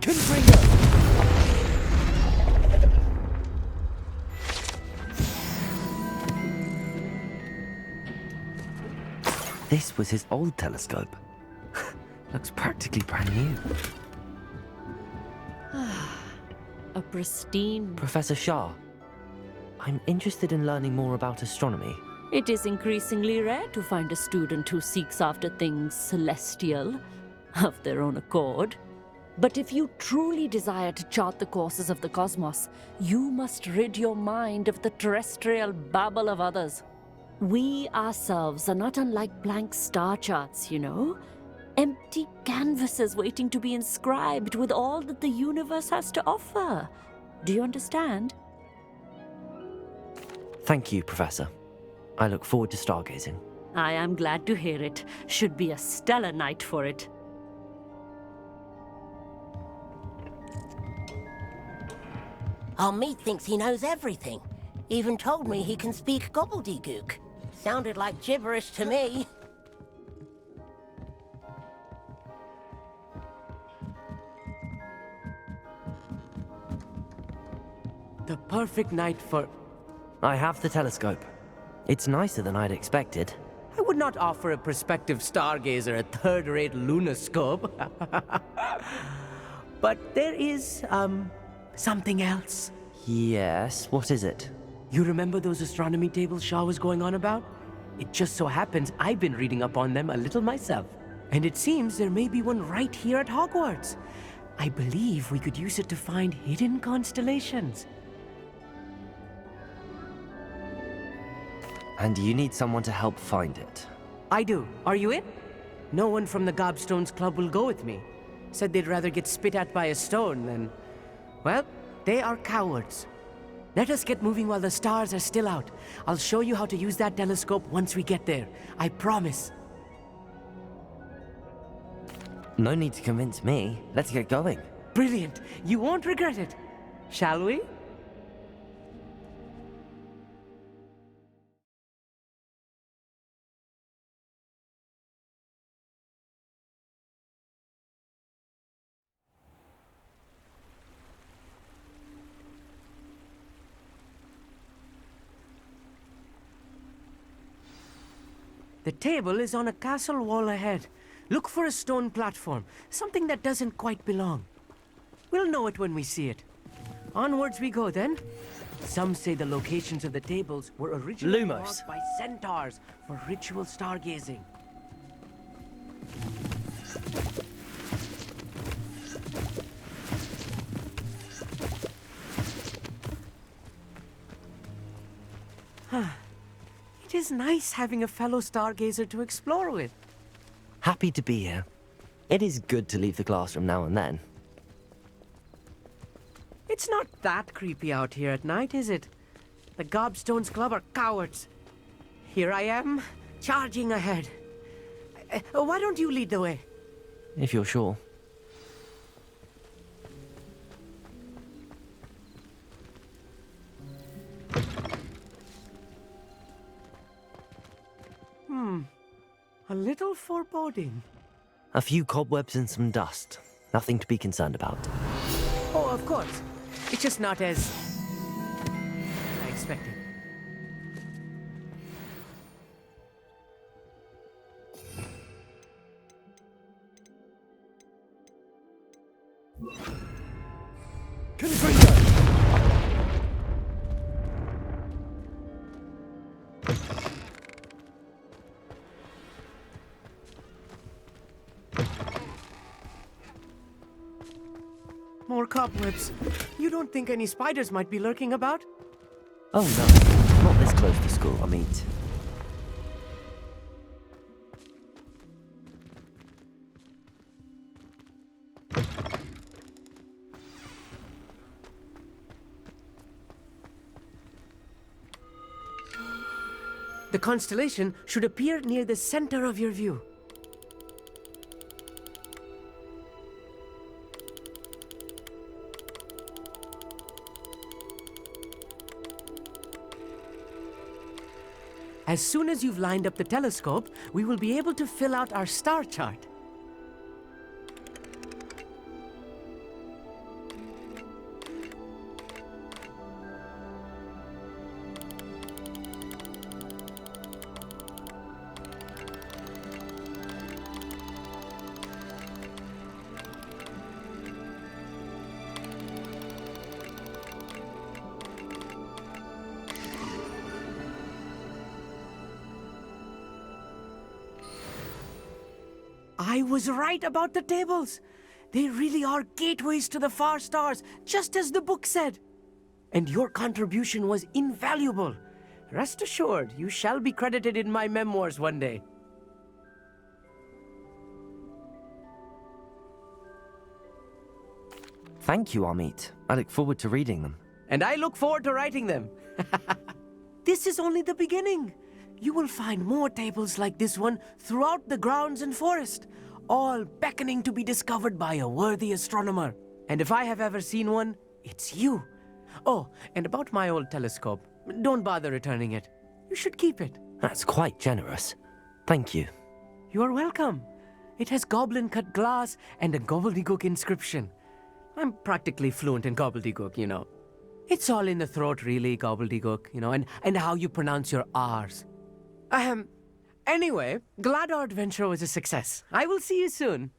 Confringo! This was his old telescope. Looks practically brand new. A pristine... Professor Shah, I'm interested in learning more about astronomy. It is increasingly rare to find a student who seeks after things celestial, of their own accord. But if you truly desire to chart the courses of the cosmos, you must rid your mind of the terrestrial babble of others. We ourselves are not unlike blank star charts, you know? Empty canvases waiting to be inscribed with all that the universe has to offer. Do you understand? Thank you, Professor. I look forward to stargazing. I am glad to hear it. Should be a stellar night for it. Our meat thinks he knows everything. Even told me he can speak gobbledygook. Sounded like gibberish to me. The perfect night for... I have the telescope. It's nicer than I'd expected. I would not offer a prospective stargazer a third-rate lunoscope. But there is, something else. Yes, what is it? You remember those astronomy tables Shaw was going on about? It just so happens I've been reading up on them a little myself. And it seems there may be one right here at Hogwarts. I believe we could use it to find hidden constellations. And you need someone to help find it. I do. Are you in? No one from the Gobstones Club will go with me. Said they'd rather get spit at by a stone than... Well, they are cowards. Let us get moving while the stars are still out. I'll show you how to use that telescope once we get there. I promise. No need to convince me. Let's get going. Brilliant. You won't regret it. Shall we? The table is on a castle wall ahead. Look for a stone platform, something that doesn't quite belong. We'll know it when we see it. Onwards we go then. Some say the locations of the tables were originally marked by centaurs for ritual stargazing. It is nice having a fellow stargazer to explore with. Happy to be here. It is good to leave the classroom now and then. It's not that creepy out here at night, is it? The Gobstones Club are cowards. Here I am, charging ahead. Why don't you lead the way? If you're sure. A little foreboding. A few cobwebs and some dust. Nothing to be concerned about. Oh, of course. It's just not as I expected. Confringo! More cobwebs. You don't think any spiders might be lurking about? Oh no, not this close to school, I mean. The constellation should appear near the center of your view. As soon as you've lined up the telescope, we will be able to fill out our star chart. I was right about the tables. They really are gateways to the far stars, just as the book said. And your contribution was invaluable. Rest assured, you shall be credited in my memoirs one day. Thank you, Amit. I look forward to reading them. And I look forward to writing them. This is only the beginning. You will find more tables like this one throughout the grounds and forest, all beckoning to be discovered by a worthy astronomer. And if I have ever seen one, it's you. Oh, and about my old telescope, don't bother returning it. You should keep it. That's quite generous. Thank you. You are welcome. It has goblin-cut glass and a gobbledygook inscription. I'm practically fluent in gobbledygook, you know. It's all in the throat, really, gobbledygook, you know, and how you pronounce your R's. Anyway, glad our adventure was a success. I will see you soon.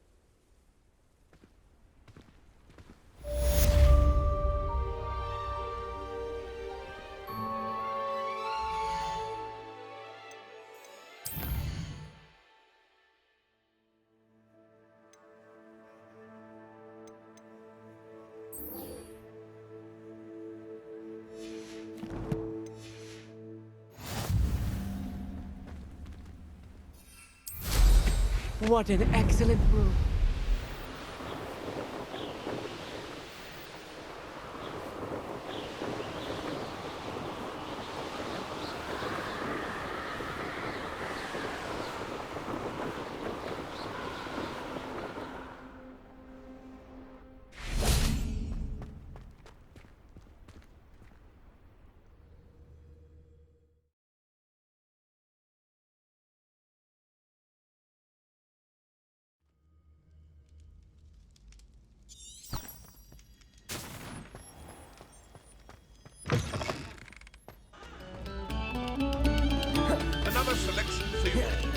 What an excellent move. Another selection field.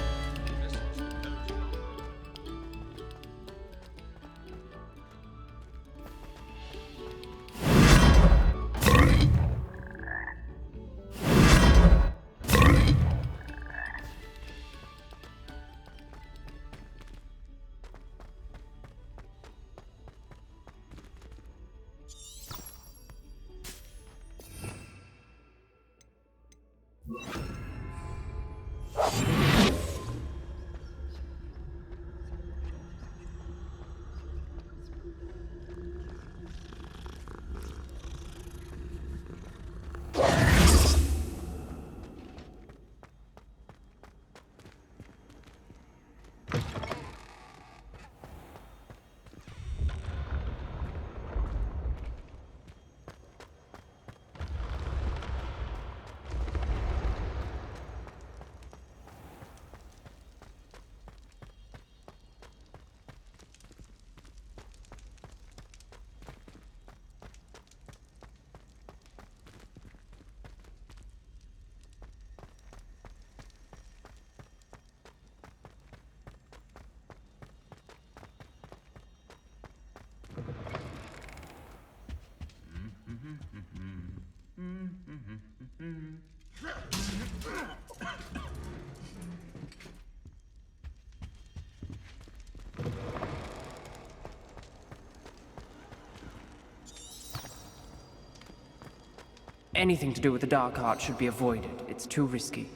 Anything to do with the dark art should be avoided. It's too risky.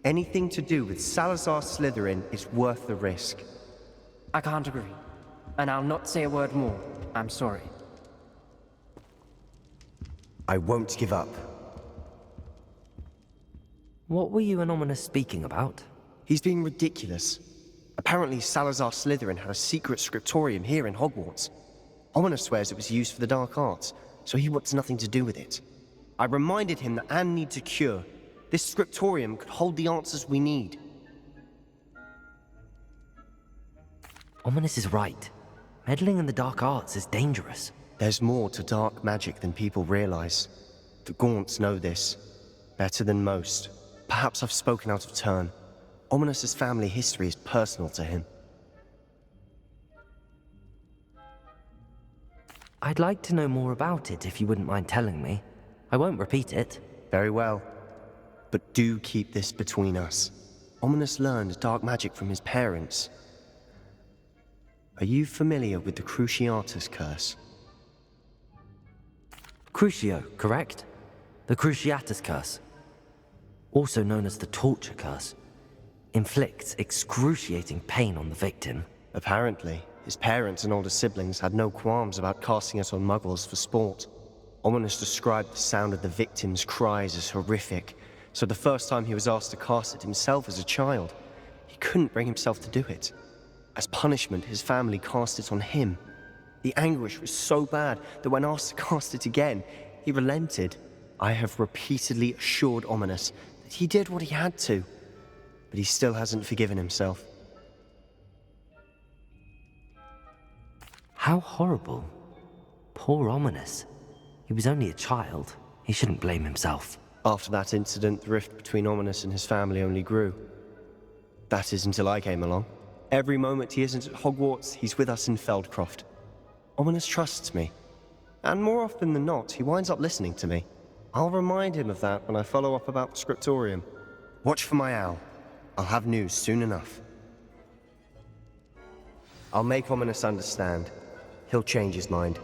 Anything to do with Salazar Slytherin is worth the risk. I can't agree. And I'll not say a word more. I'm sorry. I won't give up. What were you and Ominous speaking about? He's being ridiculous. Apparently Salazar Slytherin had a secret scriptorium here in Hogwarts. Ominous swears it was used for the dark arts, so he wants nothing to do with it. I reminded him that Anne needs a cure. This scriptorium could hold the answers we need. Ominous is right. Meddling in the dark arts is dangerous. There's more to dark magic than people realize. The Gaunts know this. Better than most. Perhaps I've spoken out of turn. Ominous's family history is personal to him. I'd like to know more about it if you wouldn't mind telling me. I won't repeat it. Very well. But do keep this between us. Ominous learned dark magic from his parents. Are you familiar with the Cruciatus curse? Crucio, correct? The Cruciatus curse, also known as the torture curse, inflicts excruciating pain on the victim. Apparently, his parents and older siblings had no qualms about casting it on muggles for sport. Ominous described the sound of the victim's cries as horrific, so the first time he was asked to cast it himself as a child, he couldn't bring himself to do it. As punishment, his family cast it on him. The anguish was so bad that when asked to cast it again, he relented. I have repeatedly assured Ominous that he did what he had to, but he still hasn't forgiven himself. How horrible. Poor Ominous. He was only a child. He shouldn't blame himself. After that incident, the rift between Ominous and his family only grew. That is until I came along. Every moment he isn't at Hogwarts, he's with us in Feldcroft. Ominous trusts me. And more often than not, he winds up listening to me. I'll remind him of that when I follow up about the scriptorium. Watch for my owl. I'll have news soon enough. I'll make Ominous understand. He'll change his mind.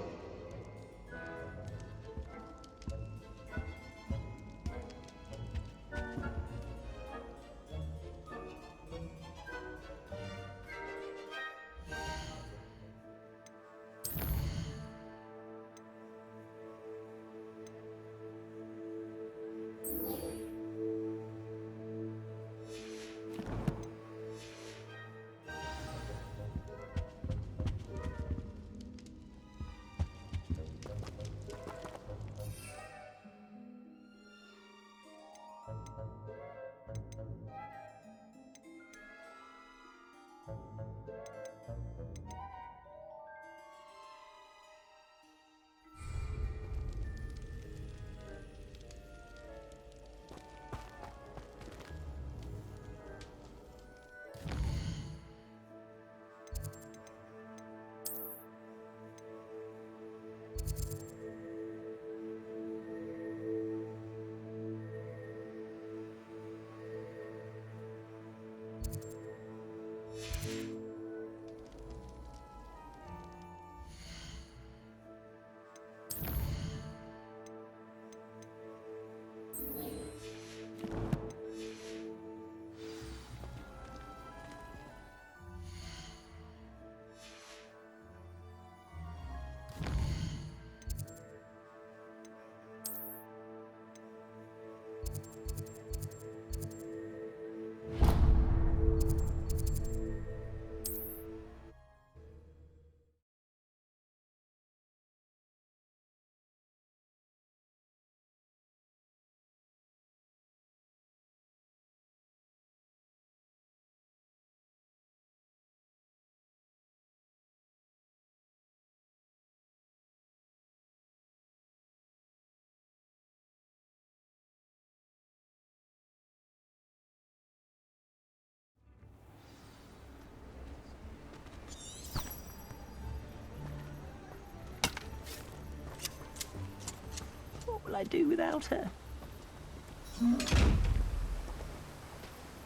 What will I do without her?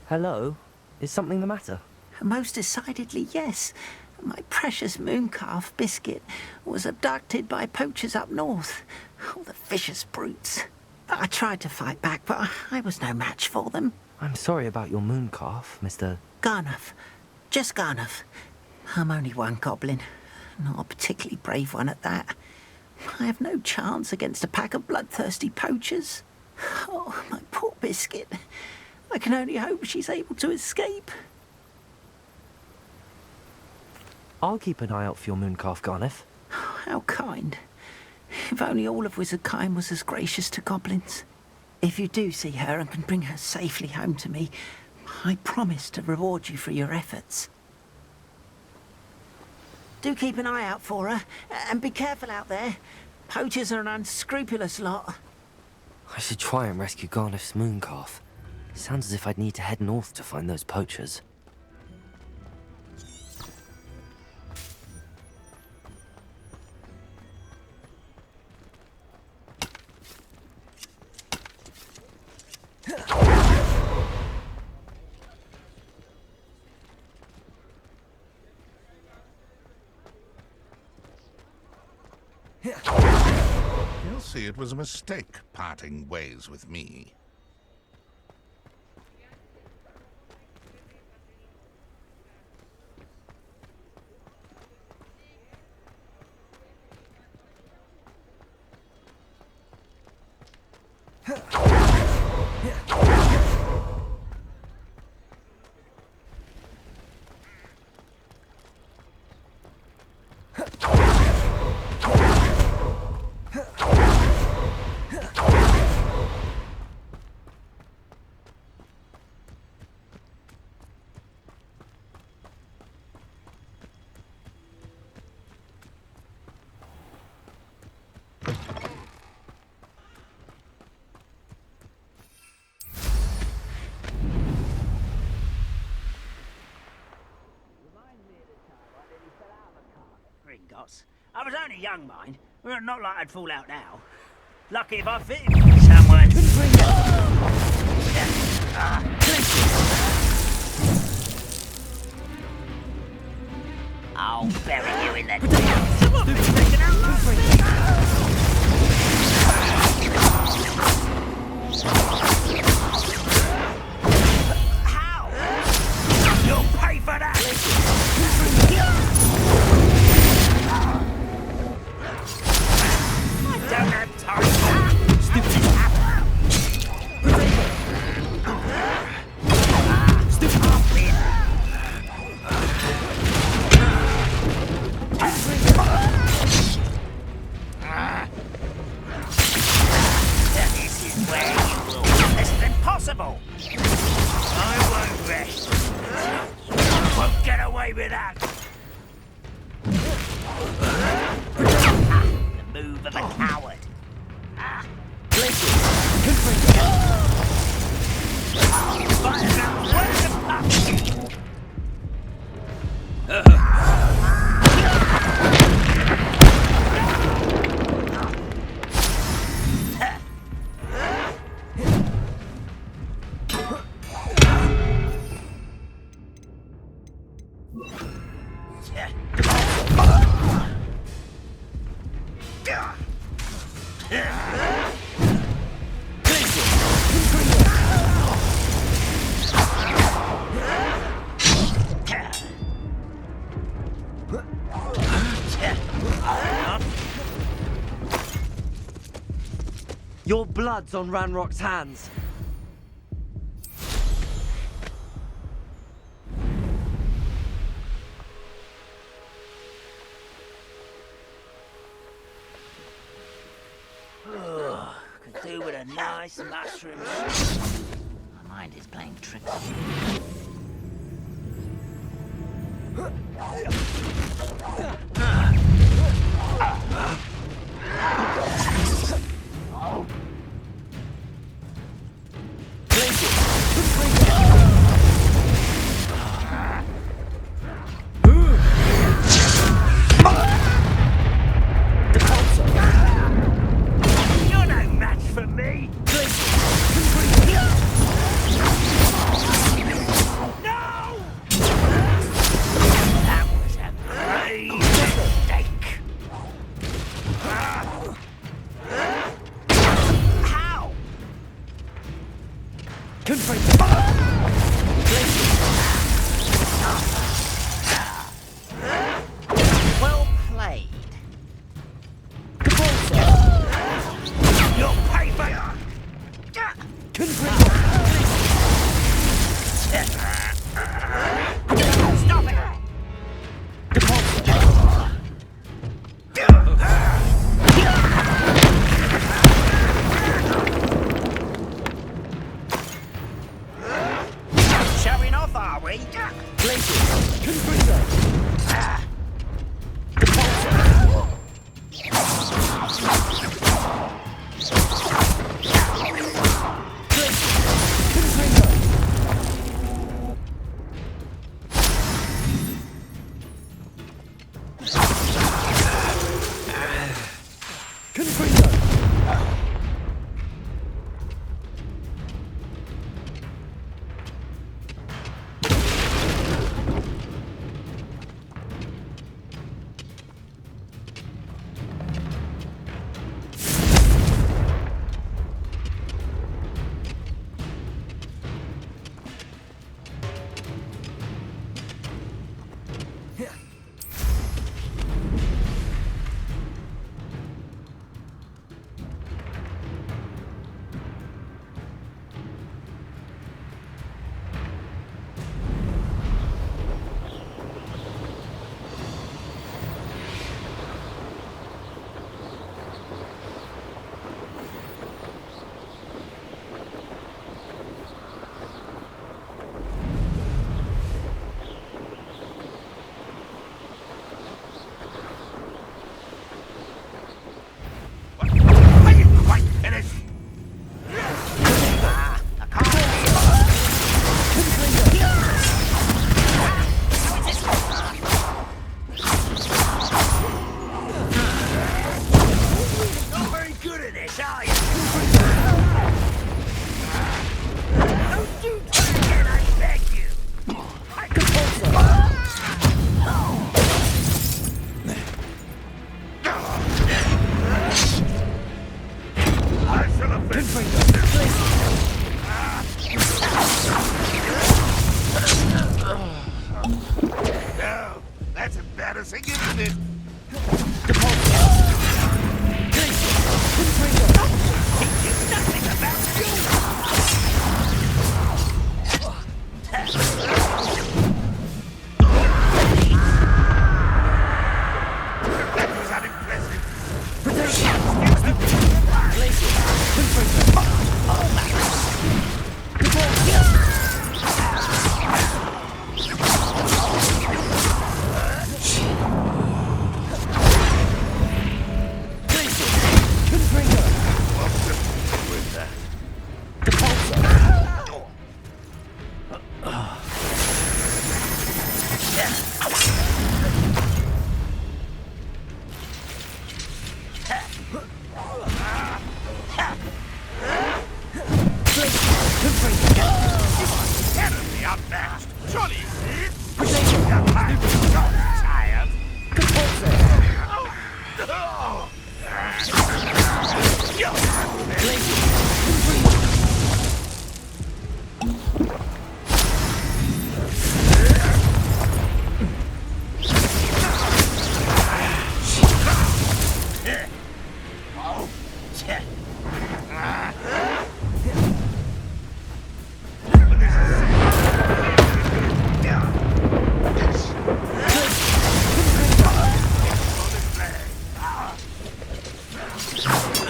Hello? Is something the matter? Most decidedly, yes. My precious mooncalf, Biscuit, was abducted by poachers up north. Oh, the vicious brutes. I tried to fight back, but I was no match for them. I'm sorry about your mooncalf, Mr. Garnuff. Just Garnuff. I'm only one goblin. Not a particularly brave one at that. I have no chance against a pack of bloodthirsty poachers. Oh, my poor Biscuit. I can only hope she's able to escape. I'll keep an eye out for your mooncalf, Garniff. How kind. If only all of Wizardkind was as gracious to goblins. If you do see her and can bring her safely home to me, I promise to reward you for your efforts. Do keep an eye out for her, and be careful out there. Poachers are an unscrupulous lot. I should try and rescue Garniff's mooncalf. Sounds as if I'd need to head north to find those poachers. You'll see it was a mistake parting ways with me. Gringotts. I was only young, mind. Well, not like I'd fall out now. Lucky if I fit in somewhere. I'll bury you in the How? You'll pay for that! Don't have time. Stupid. This is where you will. This is impossible. I won't rest. You won't get away with that. The move of a coward. Your blood's on Ranrock's hands. Could do with a nice mushroom. My mind is playing tricks. You're no match for me. No! That was a grave mistake. How? Well played. You'll pay for it. Stop it!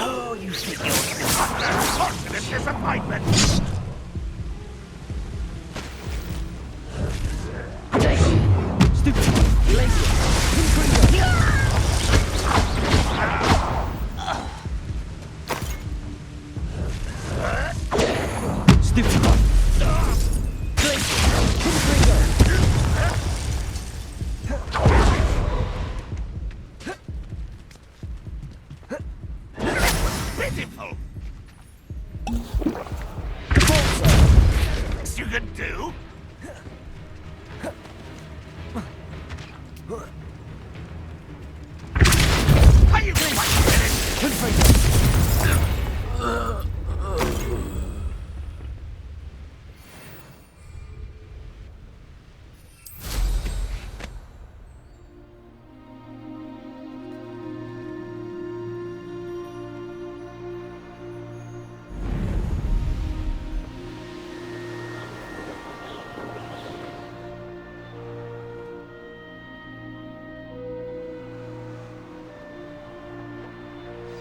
Oh, you think you're unfortunate disappointment. Pitiful. You can do. Are you quite finished?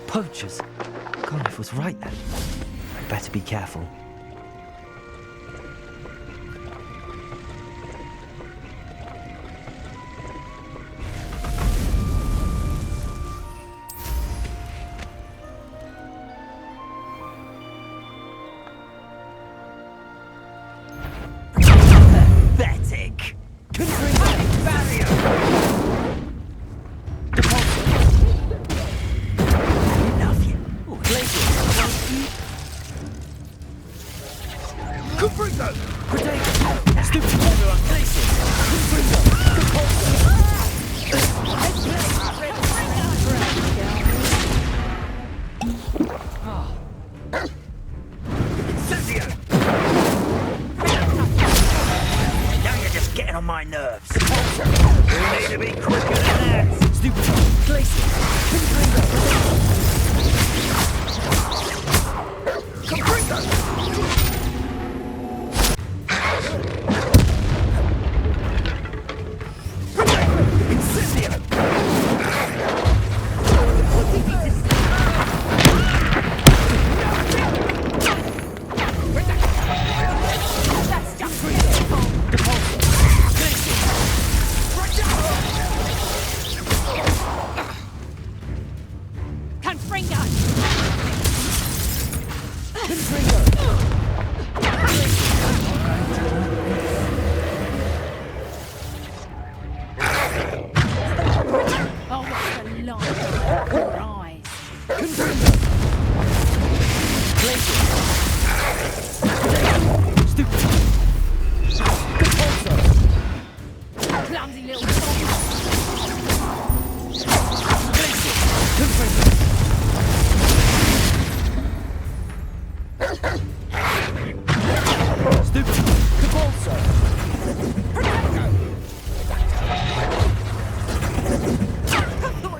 Poachers? Garliff was right then. I'd better be careful. Pathetic. Barrier. Enough yet. Confringo! Now you're just getting on my nerves. You need to be quicker than that. Stupid.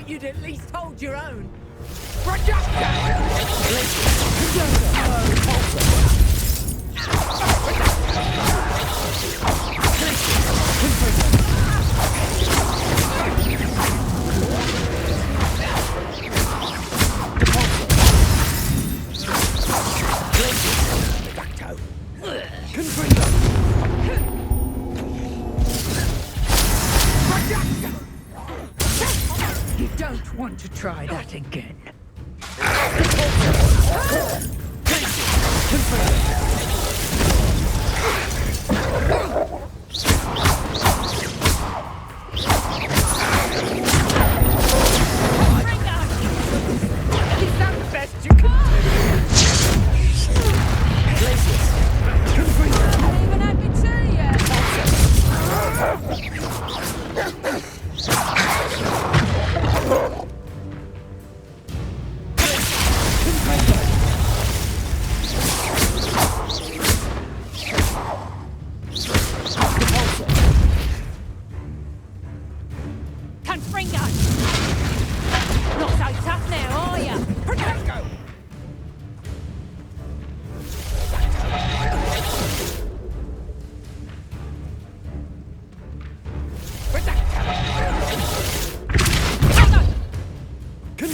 You'd at least hold your own. You don't want to try that again. Is that the best you can do? Haven't even had me tea yet. Go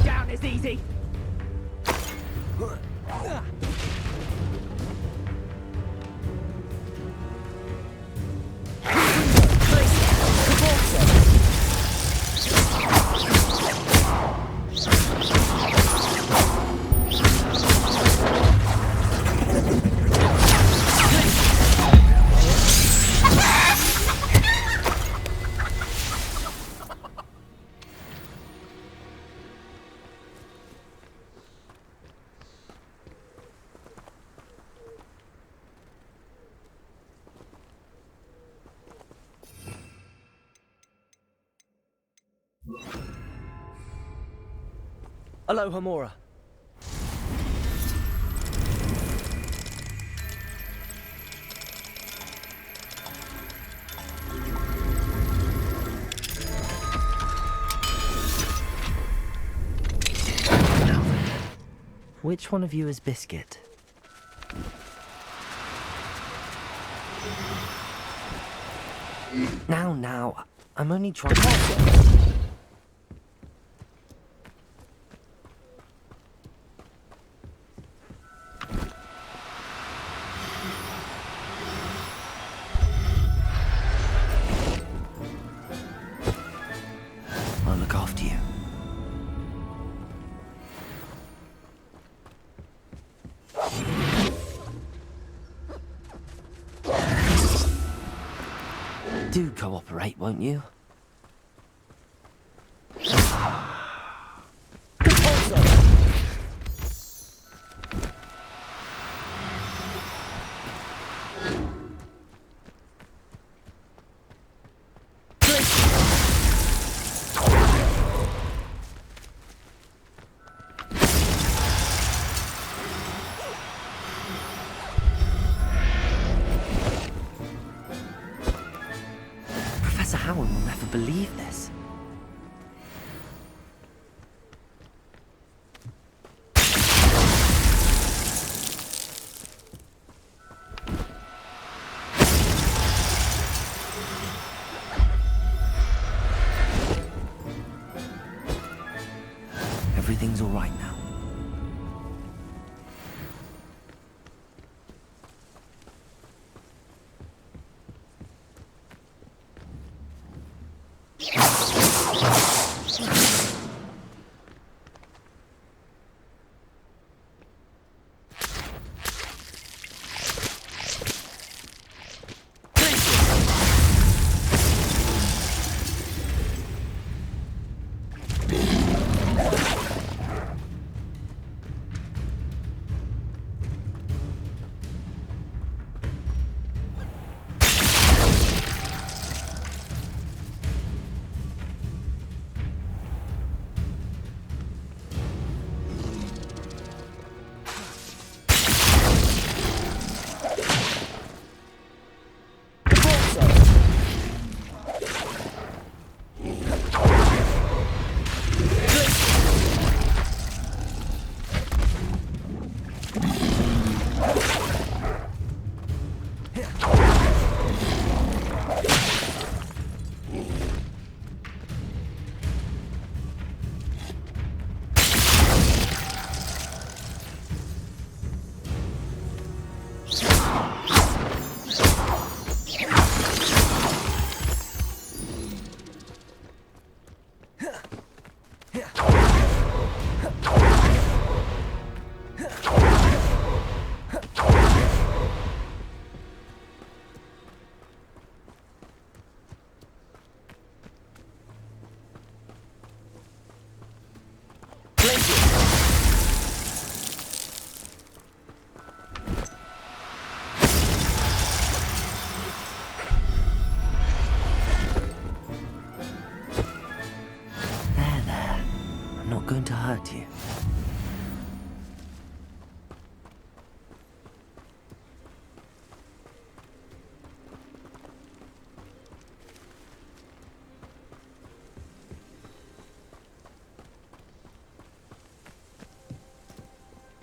down is easy. Hello, Hamura. Which one of you is Biscuit? Now, I'm only trying to... I'll look after you. Do cooperate, won't you? Professor Howard will never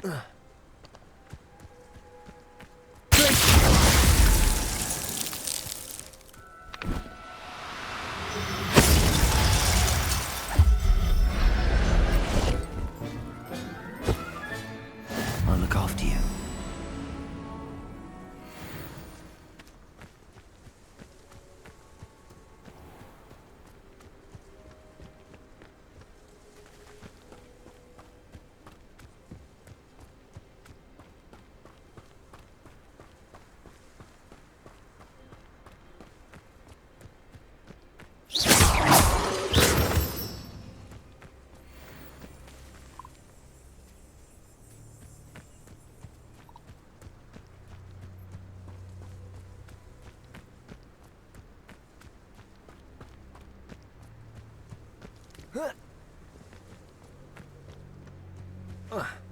I'll look after you. Ugh.